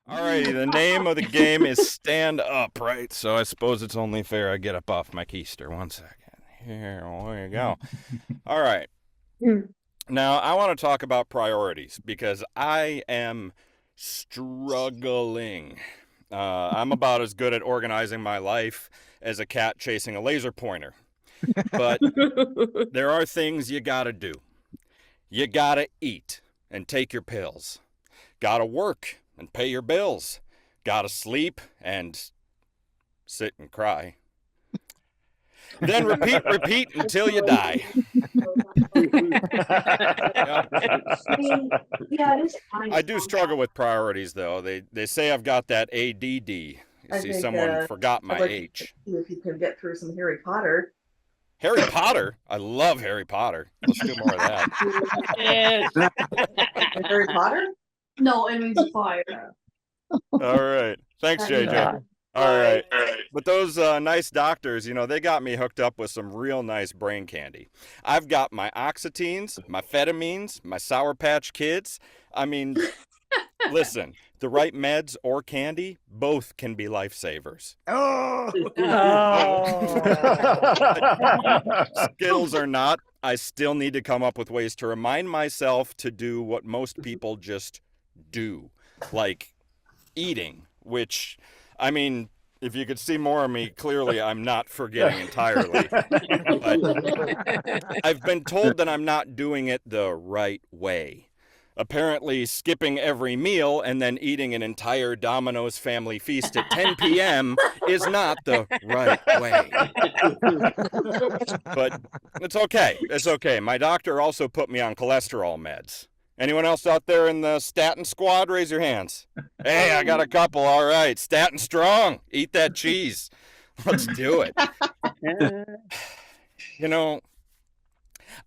Alrighty, the name of the game is Stand Up, right? So I suppose it's only fair I get up off my keister. 1 second. Here we go. All right. Now, I want to talk about priorities because I am struggling. I'm about as good at organizing my life as a cat chasing a laser pointer. But there are things you gotta do. You gotta eat and take your pills. Gotta work and pay your bills. Gotta sleep and sit and cry. Then repeat until you die. I do struggle with priorities, though. They say I've got that ADD. You see, someone forgot my H. If you can get through some Harry Potter. Harry Potter? I love Harry Potter. Let's do more of that. Harry Potter? No, it means fire. All right. Thanks, JJ. All right. But those nice doctors, they got me hooked up with some real nice brain candy. I've got my Oxytines, my Fetamines, my Sour Patch Kids. I mean, listen, the right meds or candy, both can be lifesavers. Skittles or not, I still need to come up with ways to remind myself to do what most people just do, like eating, which, I mean, if you could see more of me, clearly I'm not forgetting entirely. But I've been told that I'm not doing it the right way. Apparently, skipping every meal and then eating an entire Domino's family feast at 10 p.m. is not the right way. But it's okay. It's okay. My doctor also put me on cholesterol meds. Anyone else out there in the statin squad? Raise your hands. Hey, I got a couple. All right. Statin strong. Eat that cheese. Let's do it.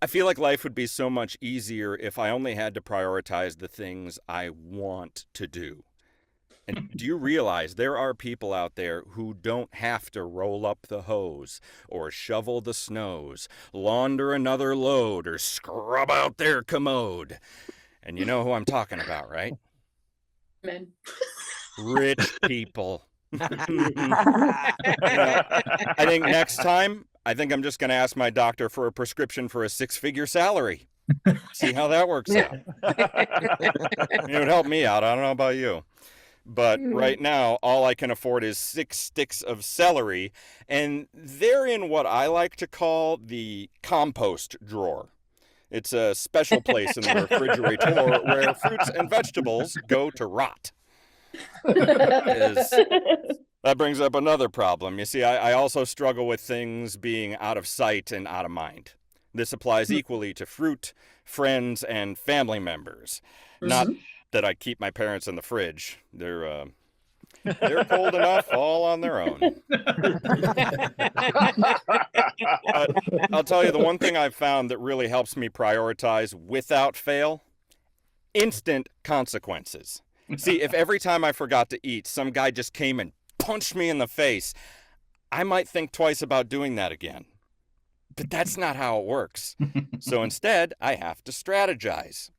I feel like life would be so much easier if I only had to prioritize the things I want to do. And do you realize there are people out there who don't have to roll up the hose or shovel the snows, launder another load, or scrub out their commode? And you know who I'm talking about, right? Men. Rich people. I think next time, I'm just going to ask my doctor for a prescription for a 6-figure salary. See how that works out. It would help me out. I don't know about you. But right now, all I can afford is 6 sticks of celery, and they're in what I like to call the compost drawer. It's a special place in the refrigerator where fruits and vegetables go to rot. That brings up another problem. You see, I also struggle with things being out of sight and out of mind. This applies equally to fruit, friends, and family members. Not that I keep my parents in the fridge. They're cold enough all on their own. I'll tell you, the one thing I've found that really helps me prioritize without fail, instant consequences. See, if every time I forgot to eat, some guy just came and punched me in the face, I might think twice about doing that again. But that's not how it works. So instead, I have to strategize.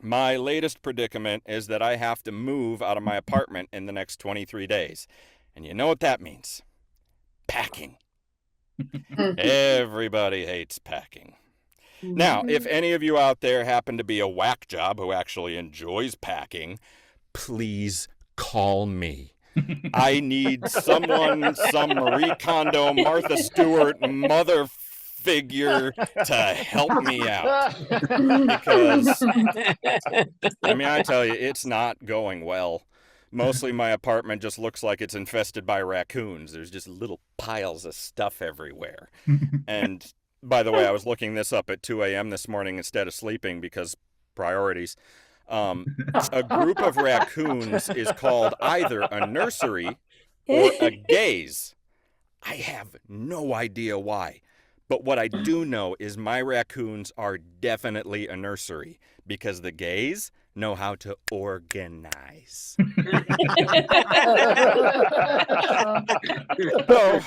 My latest predicament is that I have to move out of my apartment in the next 23 days. And you know what that means? Packing. Everybody hates packing. Now, if any of you out there happen to be a whack job who actually enjoys packing, please call me. I need someone, some Marie Kondo, Martha Stewart, mother figure to help me out. Because, I tell you, it's not going well. Mostly my apartment just looks like it's infested by raccoons. There's just little piles of stuff everywhere. And by the way, I was looking this up at 2 a.m. this morning instead of sleeping because priorities. A group of raccoons is called either a nursery or a gaze. I have no idea why. But what I do know is my raccoons are definitely a nursery because the gays know how to organize. So,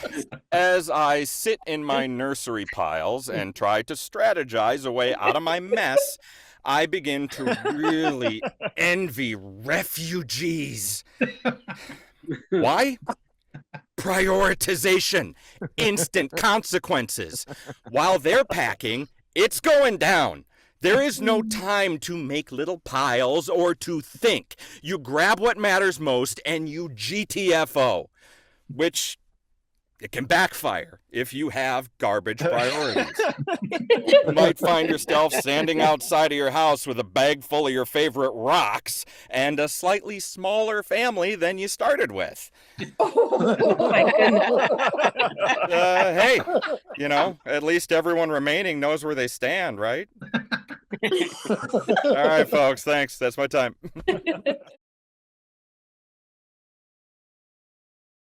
as I sit in my nursery piles and try to strategize a way out of my mess, I begin to really envy refugees. Why? Prioritization, instant consequences. While they're packing, it's going down. There is no time to make little piles or to think. You grab what matters most and you GTFO, which it can backfire if you have garbage priorities. You might find yourself standing outside of your house with a bag full of your favorite rocks and a slightly smaller family than you started with. Oh my goodness. Hey, at least everyone remaining knows where they stand, right? All right, folks, thanks. That's my time.